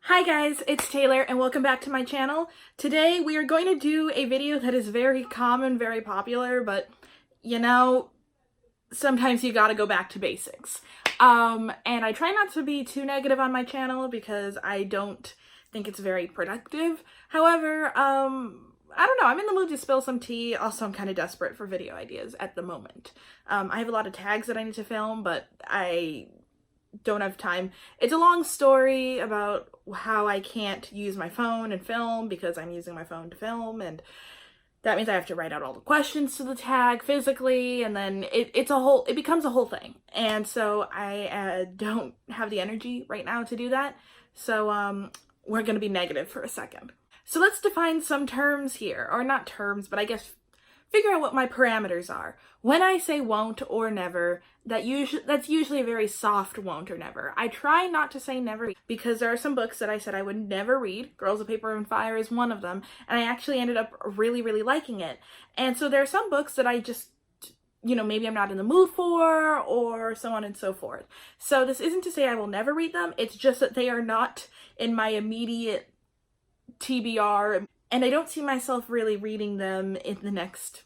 Hi guys, it's Taylor and welcome back to my channel. Today we are going to do a video that is very common, very popular, but you know, sometimes you gotta go back to basics. And I try not to be too negative on my channel because I don't think it's very productive. However, I don't know, I'm in the mood to spill some tea. Also, I'm kind of desperate for video ideas at the moment. I have a lot of tags that I need to film, but I don't have time. It's a long story about how I can't use my phone and film because I'm using my phone to film, and that means I have to write out all the questions to the tag physically, and then it becomes a whole thing. And so I don't have the energy right now to do that. So we're gonna be negative for a second. So let's define some terms here, or not terms, but I guess figure out what my parameters are. When I say won't or never, that's usually a very soft won't or never. I try not to say never because there are some books that I said I would never read. Girls of Paper and Fire is one of them, and I actually ended up really, really liking it. And so there are some books that I just, maybe I'm not in the mood for, or so on and so forth. So this isn't to say I will never read them, it's just that they are not in my immediate TBR, and I don't see myself really reading them in the next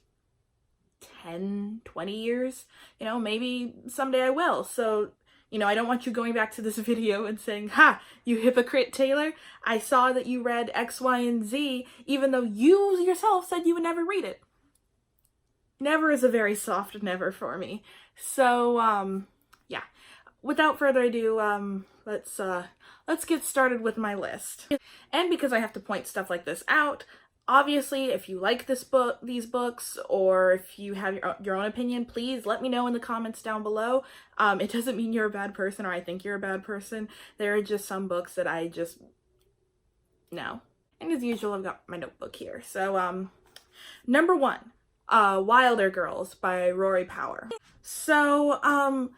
10, 20 years. Maybe someday I will. So, I don't want you going back to this video and saying, ha, you hypocrite, Taylor. I saw that you read X, Y, and Z, even though you yourself said you would never read it. Never is a very soft never for me. So, yeah. Without further ado, let's get started with my list. And because I have to point stuff like this out, obviously, if you like these books, or if you have your own opinion, please let me know in the comments down below. It doesn't mean you're a bad person or I think you're a bad person. There are just some books that I just no. And as usual, I've got my notebook here. So, number 1, Wilder Girls by Rory Power. So,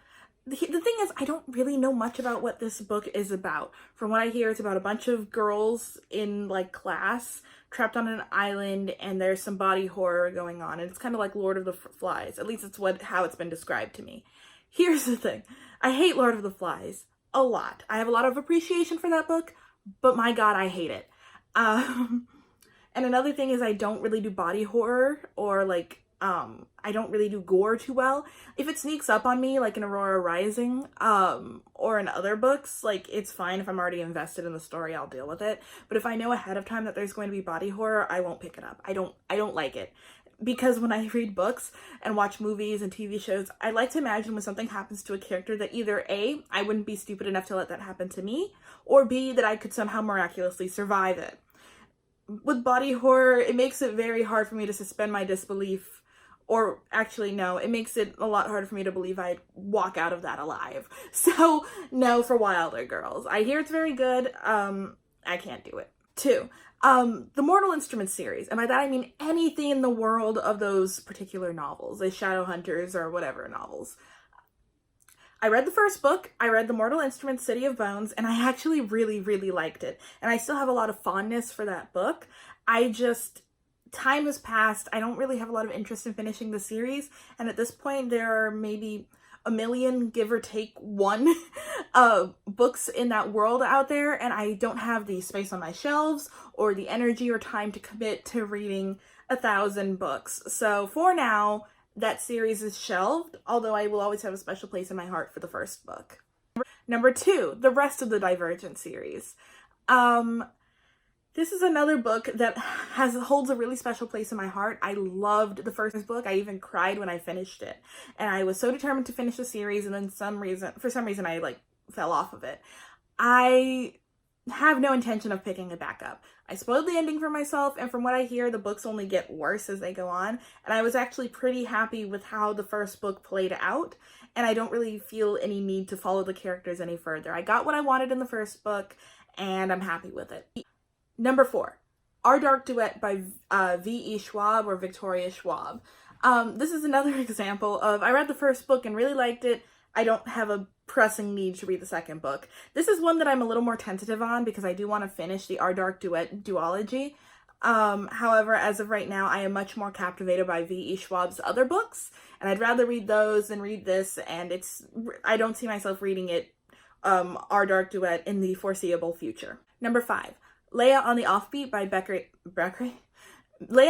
the thing is, I don't really know much about what this book is about. From what I hear, it's about a bunch of girls in, class trapped on an island, and there's some body horror going on, and it's kind of like Lord of the Flies. At least it's how it's been described to me. Here's the thing. I hate Lord of the Flies a lot. I have a lot of appreciation for that book, but my god, I hate it. And another thing is I don't really do body horror, or I don't really do gore too well. If it sneaks up on me, like in Aurora Rising, or in other books, it's fine. If I'm already invested in the story, I'll deal with it. But if I know ahead of time that there's going to be body horror, I won't pick it up. I don't like it. Because when I read books and watch movies and TV shows, I like to imagine when something happens to a character that either A, I wouldn't be stupid enough to let that happen to me, or B, that I could somehow miraculously survive it. With body horror, it makes it very hard for me to suspend my disbelief. Or actually, no, it makes it a lot harder for me to believe I'd walk out of that alive. So, no for Wilder Girls. I hear it's very good. I can't do it. 2, the Mortal Instruments series. And by that I mean anything in the world of those particular novels. The Shadowhunters or whatever novels. I read the first book, I read The Mortal Instruments City of Bones, and I actually really, really liked it. And I still have a lot of fondness for that book. Time has passed. I don't really have a lot of interest in finishing the series, and at this point there are maybe a million, give or take one, books in that world out there, and I don't have the space on my shelves or the energy or time to commit to reading 1,000 books. So for now, that series is shelved, although I will always have a special place in my heart for the first book. Number 2, the rest of the Divergent series. This is another book that holds a really special place in my heart. I loved the first book. I even cried when I finished it. And I was so determined to finish the series, and then for some reason I fell off of it. I have no intention of picking it back up. I spoiled the ending for myself, and from what I hear, the books only get worse as they go on. And I was actually pretty happy with how the first book played out, and I don't really feel any need to follow the characters any further. I got what I wanted in the first book, and I'm happy with it. Number 4, Our Dark Duet by V.E. Schwab or Victoria Schwab. This is another example of, I read the first book and really liked it. I don't have a pressing need to read the second book. This is one that I'm a little more tentative on because I do want to finish the Our Dark Duet duology. However, as of right now, I am much more captivated by V.E. Schwab's other books, and I'd rather read those than read this, and I don't see myself reading it our dark duet in the foreseeable future. Number 5, Leia on the Offbeat by Leia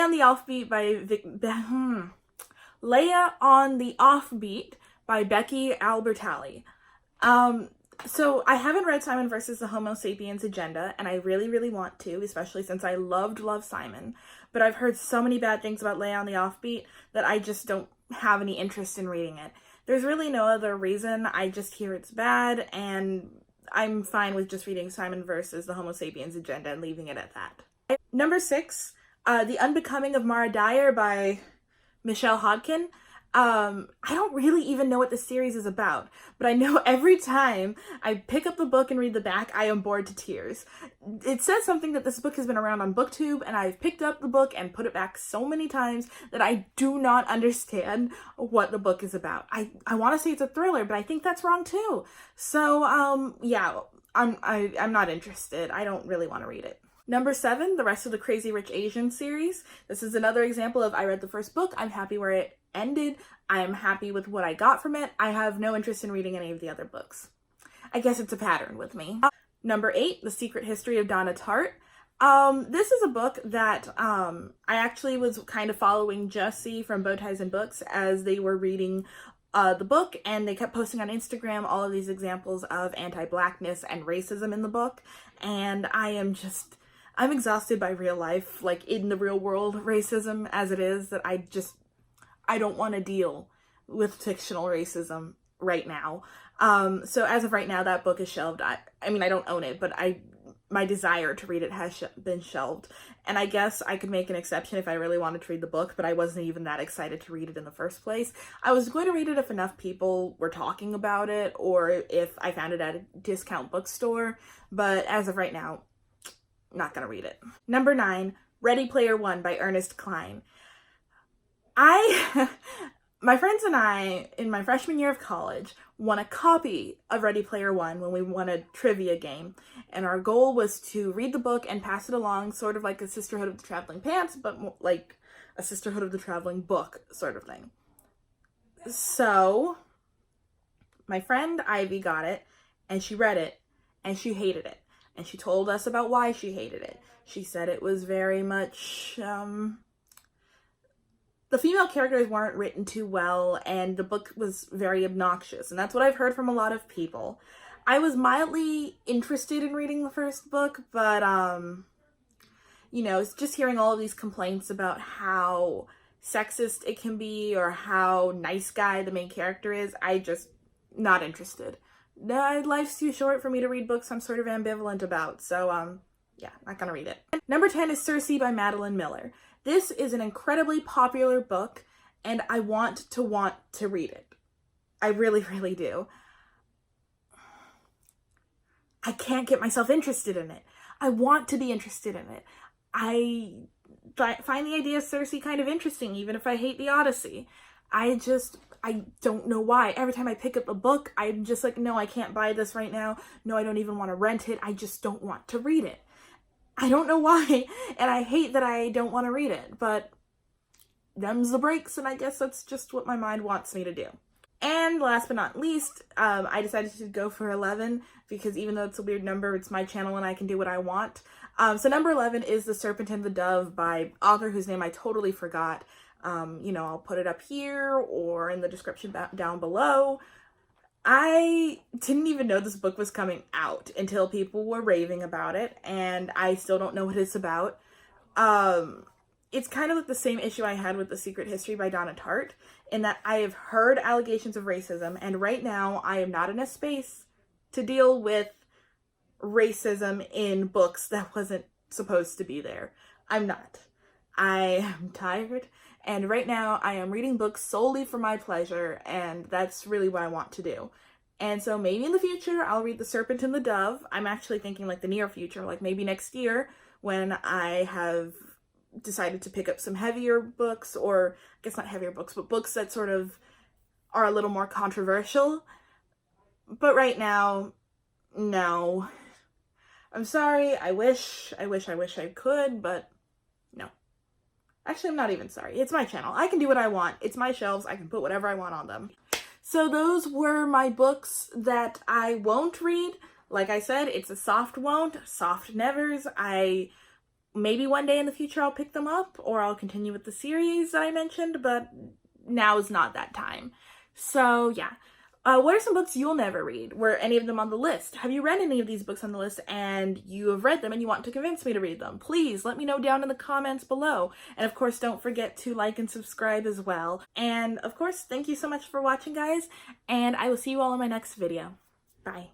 on the Offbeat by Leia on the Offbeat by Becky Albertalli. So I haven't read Simon versus the Homo Sapiens Agenda, and I really, really want to, especially since I love Simon. But I've heard so many bad things about Leia on the Offbeat that I just don't have any interest in reading it. There's really no other reason. I just hear it's bad, and I'm fine with just reading Simon versus the Homo Sapiens Agenda and leaving it at that. Number 6, The Unbecoming of Mara Dyer by Michelle Hodkin. I don't really even know what the series is about, but I know every time I pick up the book and read the back, I am bored to tears. It says something that this book has been around on BookTube, and I've picked up the book and put it back so many times that I do not understand what the book is about. I want to say it's a thriller, but I think that's wrong too. So, yeah, I'm not interested. I don't really want to read it. Number 7, the rest of the Crazy Rich Asian series. This is another example of I read the first book, I'm happy where it ended, I'm happy with what I got from it, I have no interest in reading any of the other books. I guess it's a pattern with me. Number 8, The Secret History of Donna Tartt. This is a book that I actually was kind of following Jessie from Bow Ties and Books as they were reading the book, and they kept posting on Instagram all of these examples of anti-blackness and racism in the book, and I'm exhausted by real life, like in the real world racism as it is, that I don't want to deal with fictional racism right now. So as of right now, that book is shelved. I mean, I don't own it, but my desire to read it has been shelved. And I guess I could make an exception if I really wanted to read the book, but I wasn't even that excited to read it in the first place. I was going to read it if enough people were talking about it, or if I found it at a discount bookstore, but as of right now, not gonna read it. Number 9, Ready Player One by Ernest Cline. My friends and I, in my freshman year of college, won a copy of Ready Player One when we won a trivia game. And our goal was to read the book and pass it along, sort of like a Sisterhood of the Traveling Pants, but more like a Sisterhood of the Traveling Book sort of thing. So, my friend Ivy got it, and she read it, and she hated it. And she told us about why she hated it. She said it was very much, the female characters weren't written too well, and the book was very obnoxious, and that's what I've heard from a lot of people. I was mildly interested in reading the first book, but, you know, it's just hearing all of these complaints about how sexist it can be, or how nice guy the main character is, not interested. Life's too short for me to read books I'm sort of ambivalent about, so, yeah, not gonna read it. Number 10 is Cersei by Madeline Miller. This is an incredibly popular book, and I want to read it. I really, really do. I can't get myself interested in it. I want to be interested in it. I find the idea of Cersei kind of interesting, even if I hate the Odyssey. I don't know why. Every time I pick up a book, I'm just like, no, I can't buy this right now. No, I don't even want to rent it. I just don't want to read it. I don't know why, and I hate that I don't want to read it, but them's the breaks, and I guess that's just what my mind wants me to do. And last but not least, I decided to go for 11, because even though it's a weird number, it's my channel and I can do what I want. So number 11 is The Serpent and the Dove by author whose name I totally forgot. You know, I'll put it up here or in the description down below. I didn't even know this book was coming out until people were raving about it, and I still don't know what it's about. It's kind of like the same issue I had with The Secret History by Donna Tartt, in that I have heard allegations of racism, and right now I am not in a space to deal with racism in books that wasn't supposed to be there. I'm not. I am tired, and right now I am reading books solely for my pleasure, and that's really what I want to do. And so maybe in the future I'll read The Serpent and the Dove. I'm actually thinking like the near future, like maybe next year when I have decided to pick up some heavier books, or I guess not heavier books, but books that sort of are a little more controversial. But right now, no. I'm sorry, I wish I could, but no. Actually, I'm not even sorry. It's my channel. I can do what I want. It's my shelves. I can put whatever I want on them. So those were my books that I won't read. Like I said, it's a soft won't, soft nevers. Maybe one day in the future I'll pick them up, or I'll continue with the series that I mentioned, but now is not that time. So yeah. What are some books you'll never read? Were any of them on the list? Have you read any of these books on the list and you have read them and you want to convince me to read them? Please let me know down in the comments below. And of course, don't forget to like and subscribe as well. And of course, thank you so much for watching, guys, and I will see you all in my next video. Bye.